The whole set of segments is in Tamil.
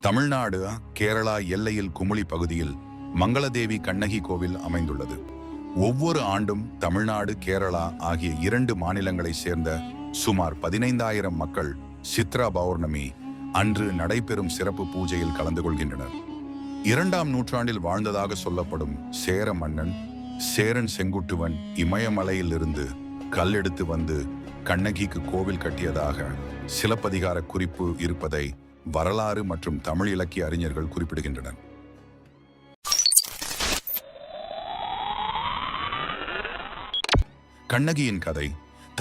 தமிழ்நாடு கேரளா எல்லையில் குமுளி பகுதியில் மங்களதேவி கண்ணகி கோவில் அமைந்துள்ளது. ஒவ்வொரு ஆண்டும் தமிழ்நாடு கேரளா ஆகிய 2 மாநிலங்களைச் சேர்ந்த சுமார் 15,000 மக்கள் சித்ரா பௌர்ணமி அன்று நடைபெறும் சிறப்பு பூஜையில் கலந்து கொள்கின்றனர். 2ஆம் நூற்றாண்டில் வாழ்ந்ததாக சொல்லப்படும் சேர மன்னன் சேரன் செங்குட்டுவன் இமயமலையிலிருந்து கல்லெடுத்து வந்து கண்ணகிக்கு கோவில் கட்டியதாக சிலப்பதிகார குறிப்பு இருப்பதை வரலாறு மற்றும் தமிழ் இலக்கிய அறிஞர்கள் குறிப்பிடுகின்றனர். கண்ணகியின் கதை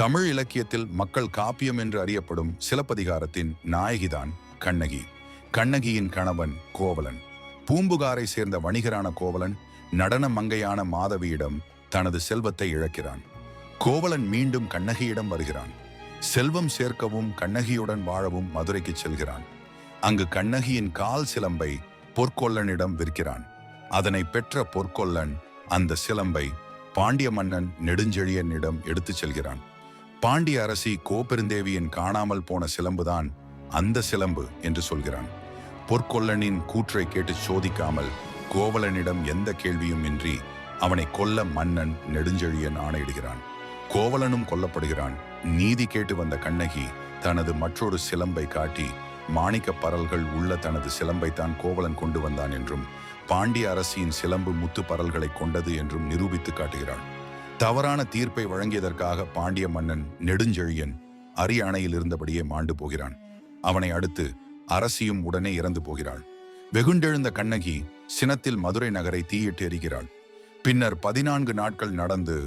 தமிழ் இலக்கியத்தில் மக்கள் காப்பியம் என்று அறியப்படும் சிலப்பதிகாரத்தின் நாயகிதான் கண்ணகி. கண்ணகியின் கணவன் கோவலன். பூம்புகாரை சேர்ந்த வணிகரான கோவலன் நடன மங்கையான மாதவியிடம் தனது செல்வத்தை இழக்கிறான். கோவலன் மீண்டும் கண்ணகியிடம் வருகிறான். செல்வம் சேர்க்கவும் கண்ணகியுடன் வாழவும் மதுரைக்கு செல்கிறான். அங்கு கண்ணகியின் கால் சிலம்பை பொற்கொல்லனிடம் விற்கிறான். அதனை பெற்ற பொற்கொல்லன் அந்த சிலம்பை பாண்டிய மன்னன் நெடுஞ்செழியனிடம் எடுத்துச் செல்கிறான். பாண்டிய அரசி கோப்பெருந்தேவியின் காணாமல் போன சிலம்புதான் அந்த சிலம்பு என்று சொல்கிறான். பொற்கொல்லனின் கூற்றை கேட்டு சோதிக்காமல் கோவலனிடம் எந்த கேள்வியும் இன்றி அவனை கொல்ல மன்னன் நெடுஞ்செழியன் ஆணையிடுகிறான். கோவலனும் கொல்லப்படுகிறான். நீதி கேட்டு வந்த கண்ணகி தனது மற்றொரு சிலம்பை காட்டி மாணிக்க பரல்கள் உள்ள தனது சிலம்பைத்தான் கோவலன் கொண்டு வந்தான் என்றும் பாண்டிய அரசியின் சிலம்பு முத்து பரல்களை கொண்டது என்றும் நிரூபித்து காட்டுகிறாள். தவறான தீர்ப்பை வழங்கியதற்காக பாண்டிய மன்னன் நெடுஞ்செழியன் அரியணையில் இருந்தபடியே மாண்டு போகிறான். அவனை அடுத்து அரசியும் உடனே இறந்து போகிறாள். வெகுண்டெழுந்த கண்ணகி சினத்தில் மதுரை நகரை தீயிட்டு எரிகிறாள். பின்னர் 14 நாட்கள் நடந்து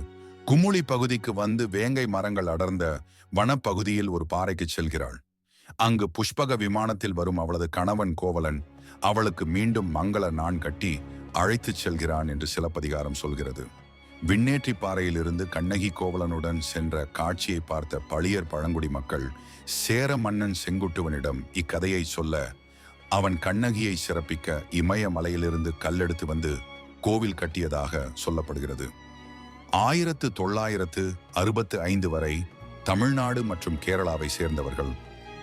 குமுளி பகுதிக்கு வந்து வேங்கை மரங்கள் அடர்ந்த வனப்பகுதியில் ஒரு பாறைக்கு செல்கிறாள். அங்கு புஷ்பக விமானத்தில் வரும் அவளது கணவன் கோவலன் அவளுக்கு மீண்டும் மங்கள நான் கட்டி அழைத்துச் செல்கிறான் என்று சிலப்பதிகாரம் சொல்கிறது. விண்ணேற்றி பாறையிலிருந்து கண்ணகி கோவலனுடன் சென்ற காட்சியை பார்த்த பளியர் பழங்குடி மக்கள் சேர மன்னன் செங்குட்டுவனிடம் இக்கதையை சொல்ல அவன் கண்ணகியை சிறப்பிக்க இமயமலையிலிருந்து கல்லெடுத்து வந்து கோவில் கட்டியதாக சொல்லப்படுகிறது. 1965 வரை தமிழ்நாடு மற்றும் கேரளாவை சேர்ந்தவர்கள்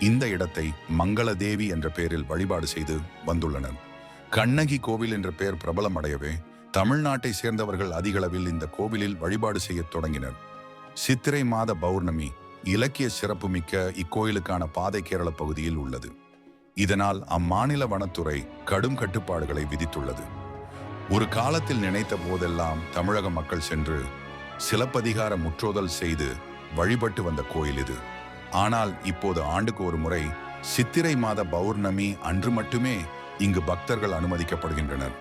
இந்த இடத்தை மங்களதேவி என்ற பெயரில் வழிபாடு செய்து வந்துள்ளனர். கண்ணகி கோவில் என்ற பெயர் பிரபலம் அடையவே தமிழ்நாட்டை சேர்ந்தவர்கள் அதிகளவில் இந்த கோவிலில் வழிபாடு செய்ய தொடங்கினர். சித்திரை மாத பௌர்ணமி இலக்கிய சிறப்புமிக்க இக்கோயிலுக்கான பாதை கேரள பகுதியில் உள்ளது. இதனால் அம்மாநில வனத்துறை கடும் கட்டுப்பாடுகளை விதித்துள்ளது. ஒரு காலத்தில் நினைத்த போதெல்லாம் தமிழக மக்கள் சென்று சிலப்பதிகார முற்றோதல் செய்து வழிபட்டு வந்த கோயில் இது. ஆனால் இப்போது ஆண்டுக்கு ஒரு முறை சித்திரை மாத பௌர்ணமி அன்று மட்டுமே இங்கு பக்தர்கள் அனுமதிக்கப்படுகின்றனர்.